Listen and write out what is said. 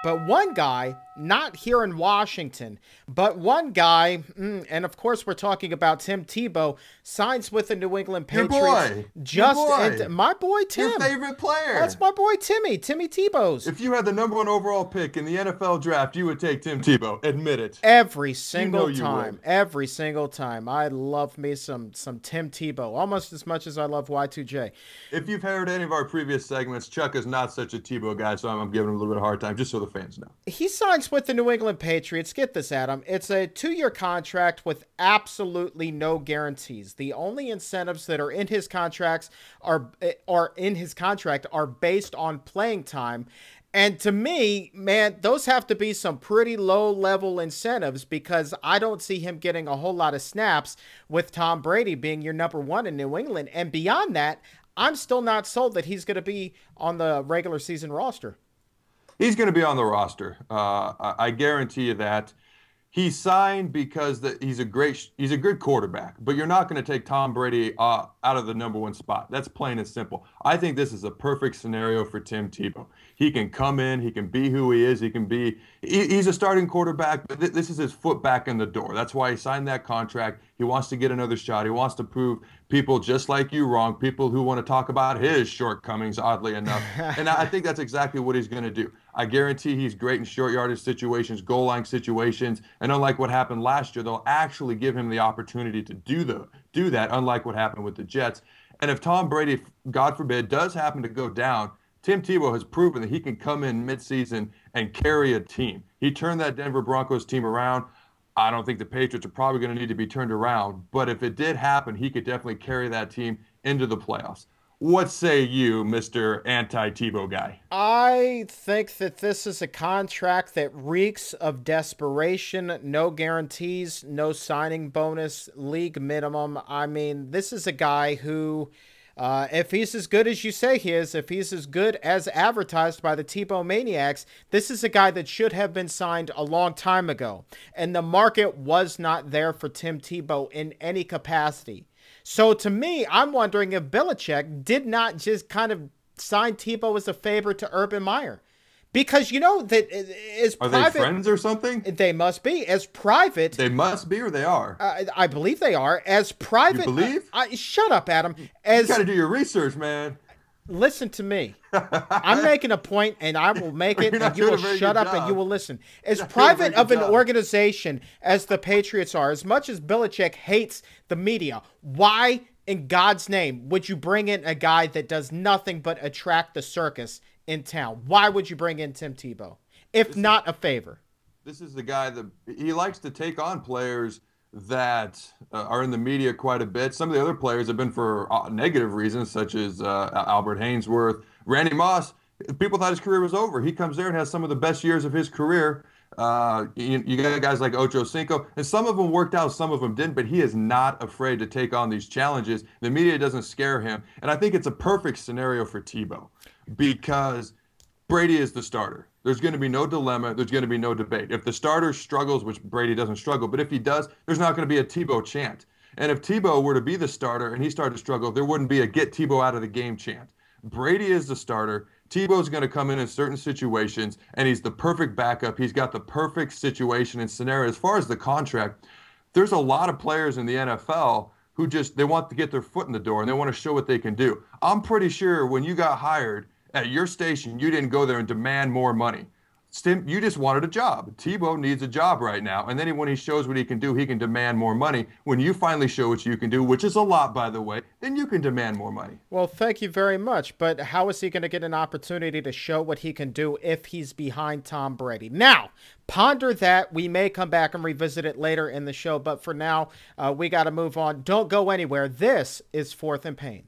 But one guy, not here in Washington, but one guy, and of course we're talking about Tim Tebow, signs with the New England Your Patriots. boy. Your Just boy. my boy Tim. Your favorite That's player. my boy Timmy Tebow's. If you had the #1 overall pick in the NFL draft, you would take Tim Tebow. Admit it. Every You know single you time, would. every single time. I love me some Tim Tebow, almost as much as I love Y2J. If you've heard any of our previous segments, Chuck is not such a Tebow guy, so I'm giving him a little bit of a hard time, just so the fans know. He signs with the New England Patriots. Get this, Adam. It's a 2-year contract with absolutely no guarantees. The only incentives that are in his contract are based on playing time. And to me, man, those have to be some pretty low-level incentives because I don't see him getting a whole lot of snaps with Tom Brady being your #1 in New England. And beyond that, I'm still not sold that he's going to be on the regular season roster. He's going to be on the roster. I guarantee you that. He signed because he's a good quarterback, but you're not going to take Tom Brady out of the #1 spot. That's plain and simple. I think this is a perfect scenario for Tim Tebow. He can come in, he can be who he is, he's a starting quarterback, but this is his foot back in the door. That's why he signed that contract. He wants to get another shot. He wants to prove people just like you wrong, people who want to talk about his shortcomings, oddly enough. And I think that's exactly what he's going to do. I guarantee he's great in short yardage situations, goal line situations, and unlike what happened last year, they'll actually give him the opportunity to do that, unlike what happened with the Jets. And if Tom Brady, God forbid, does happen to go down, Tim Tebow has proven that he can come in midseason and carry a team. He turned that Denver Broncos team around. I don't think the Patriots are probably going to need to be turned around, but if it did happen, he could definitely carry that team into the playoffs. What say you, Mr. Anti-Tebow guy? I think that this is a contract that reeks of desperation, no guarantees, no signing bonus, league minimum. I mean, this is a guy who, if he's as good as you say he is, if he's as good as advertised by the Tebow Maniacs, this is a guy that should have been signed a long time ago. And the market was not there for Tim Tebow in any capacity. So to me, I'm wondering if Belichick did not just kind of sign Tebow as a favor to Urban Meyer. Because you know that is private. Are they friends or something? They must be. As private. They must be or they are? I believe they are. As private. You believe? Shut up, Adam. You got to do your research, man. Listen to me. I'm making a point, and I will make it, and you will shut up and you will listen. As private of an organization as the Patriots are, as much as Belichick hates the media, why in God's name would you bring in a guy that does nothing but attract the circus in town? Why would you bring in Tim Tebow, if not a favor? This is the guy that he likes to take on players that are in the media quite a bit. Some of the other players have been for negative reasons, such as Albert Haynesworth, Randy Moss. People thought his career was over. He comes there and has some of the best years of his career. You got guys like Ocho Cinco, and some of them worked out, some of them didn't, but he is not afraid to take on these challenges. The media doesn't scare him, and I think it's a perfect scenario for Tebow because Brady is the starter. There's going to be no dilemma. There's going to be no debate. If the starter struggles, which Brady doesn't struggle, but if he does, there's not going to be a Tebow chant. And if Tebow were to be the starter and he started to struggle, there wouldn't be a get Tebow out of the game chant. Brady is the starter. Tebow's going to come in certain situations, and he's the perfect backup. He's got the perfect situation and scenario. As far as the contract, there's a lot of players in the NFL who they want to get their foot in the door, and they want to show what they can do. I'm pretty sure when you got hired at your station, you didn't go there and demand more money. You just wanted a job. Tebow needs a job right now. And then when he shows what he can do, he can demand more money. When you finally show what you can do, which is a lot, by the way, then you can demand more money. Well, thank you very much. But how is he going to get an opportunity to show what he can do if he's behind Tom Brady? Now, ponder that. We may come back and revisit it later in the show. But for now, we got to move on. Don't go anywhere. This is Fourth and Pain.